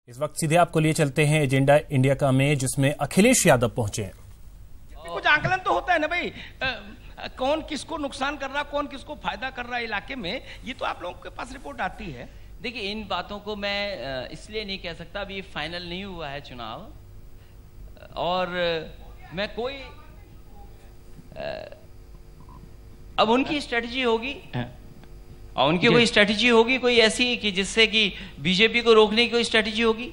इस वक्त सीधे आपको लिए चलते हैं एजेंडा इंडिया का में, जिसमें अखिलेश यादव पहुंचे हैं। कुछ आंकलन तो होता है ना भाई, कौन किसको नुकसान कर रहा, कौन किसको फायदा कर रहा है इलाके में, ये तो आप लोगों के पास रिपोर्ट आती है। देखिए, इन बातों को मैं इसलिए नहीं कह सकता, अभी फाइनल नहीं हुआ है चुनाव, और मैं कोई अब उनकी स्ट्रेटजी होगी और उनकी कोई स्ट्रेटजी होगी कोई ऐसी कि जिससे कि बीजेपी को रोकने की कोई स्ट्रेटजी होगी,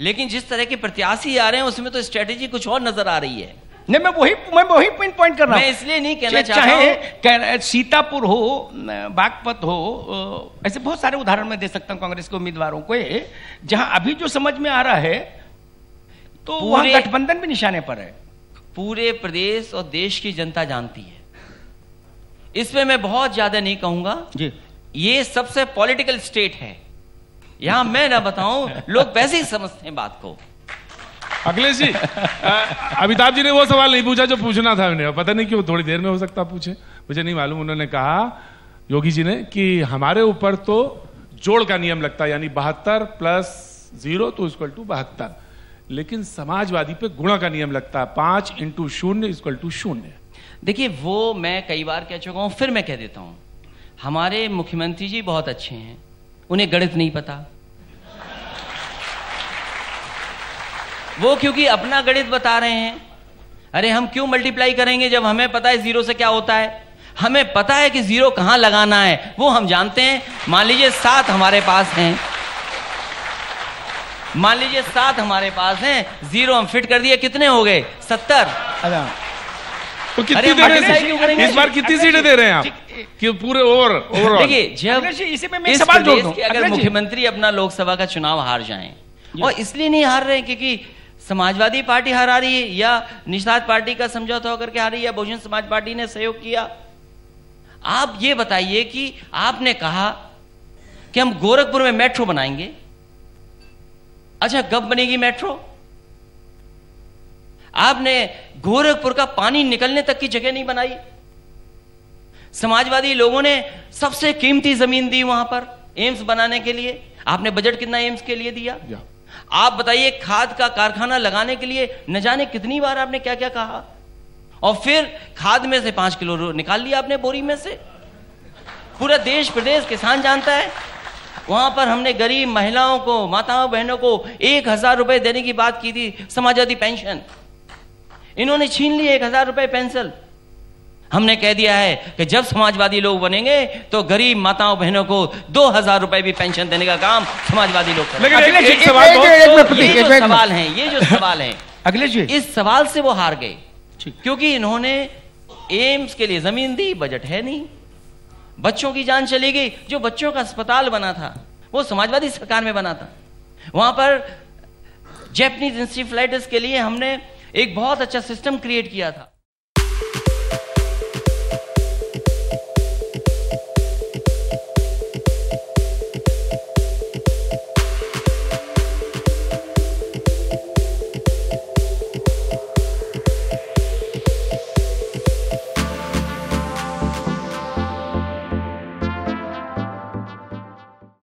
लेकिन जिस तरह के प्रत्याशी आ रहे हैं उसमें तो स्ट्रेटजी कुछ और नजर आ रही है। नहीं, मैं वही पॉइंट कर रहा हूं। मैं इसलिए नहीं कहना चाहता हूं, चाहे सीतापुर हो, बागपत हो, ऐसे बहुत सारे उदाहरण मैं दे सकता हूं कांग्रेस के उम्मीदवारों को, जहां अभी जो समझ में आ रहा है तो वहां गठबंधन भी निशाने पर है। पूरे प्रदेश और देश की जनता जानती है, इसमें मैं बहुत ज्यादा नहीं कहूंगा जी। ये सबसे पॉलिटिकल स्टेट है, यहां मैं ना बताऊं, लोग वैसे ही समझते हैं बात को। अखिलेश जी, अमिताभ जी ने वो सवाल नहीं पूछा जो पूछना था उन्हें, पता नहीं क्यों, थोड़ी देर में हो सकता पूछे, मुझे नहीं मालूम। उन्होंने कहा, योगी जी ने, कि हमारे ऊपर तो जोड़ का नियम लगता है, यानी 72 + 0 तो इक्वल टू 72, लेकिन समाजवादी पे गुणा का नियम लगता है, 5 × 0 = 0। देखिए, वो मैं कई बार कह चुका हूं, फिर मैं कह देता हूं, हमारे मुख्यमंत्री जी बहुत अच्छे हैं, उन्हें गणित नहीं पता। वो क्योंकि अपना गणित बता रहे हैं, अरे हम क्यों मल्टीप्लाई करेंगे जब हमें पता है 0 से क्या होता है, हमें पता है कि 0 कहां लगाना है, वो हम जानते हैं। मान लीजिए 7 हमारे पास हैं, मान लीजिए 7 हमारे पास हैं, 0 हम फिट कर दिए, कितने हो गए? 70। तो कितनी दे रहे हैं इस बार, कितनी सीटें दे रहे हैं आप कि पूरे ओवरऑल? देखिए, जब इस प्रदेश के अगर मुख्यमंत्री अपना लोकसभा का चुनाव हार जाएं, और इसलिए नहीं हार रहे हैं क्योंकि समाजवादी पार्टी हारा रही है, या निषाद पार्टी का समझौता होकर के हार रही है, या बहुजन समाज पार्टी ने सहयोग किया। आप ये बताइए कि आपने कहा कि हम गोरखपुर में मेट्रो बनाएंगे, अच्छा कब बनेगी मेट्रो? आपने गोरखपुर का पानी निकलने तक की जगह नहीं बनाई। समाजवादी लोगों ने सबसे कीमती जमीन दी वहां पर एम्स बनाने के लिए, आपने बजट कितना एम्स के लिए दिया? आप बताइए, खाद का कारखाना लगाने के लिए न जाने कितनी बार आपने क्या क्या कहा, और फिर खाद में से 5 किलो निकाल लिया आपने बोरी में से। पूरा देश प्रदेश किसान जानता है, वहां पर हमने गरीब महिलाओं को, माताओं बहनों को 1000 रुपए देने की बात की थी, समाजवादी पेंशन, इन्होंने छीन ली 1000 रुपए पेंशन। हमने कह दिया है कि जब समाजवादी लोग बनेंगे तो गरीब माताओं बहनों को 2000 रुपए भी पेंशन देने का काम समाजवादी लोग करेंगे। लेकिन ये जो सवाल है अखिलेश जी, इस सवाल से वो हार गए, क्योंकि इन्होंने एम्स के लिए जमीन दी, बजट है नहीं, बच्चों की जान चली गई। जो बच्चों का अस्पताल बना था वो समाजवादी सरकार में बना था, वहां पर जैपनीज इंसेफेलाइटिस के लिए हमने एक बहुत अच्छा सिस्टम क्रिएट किया था।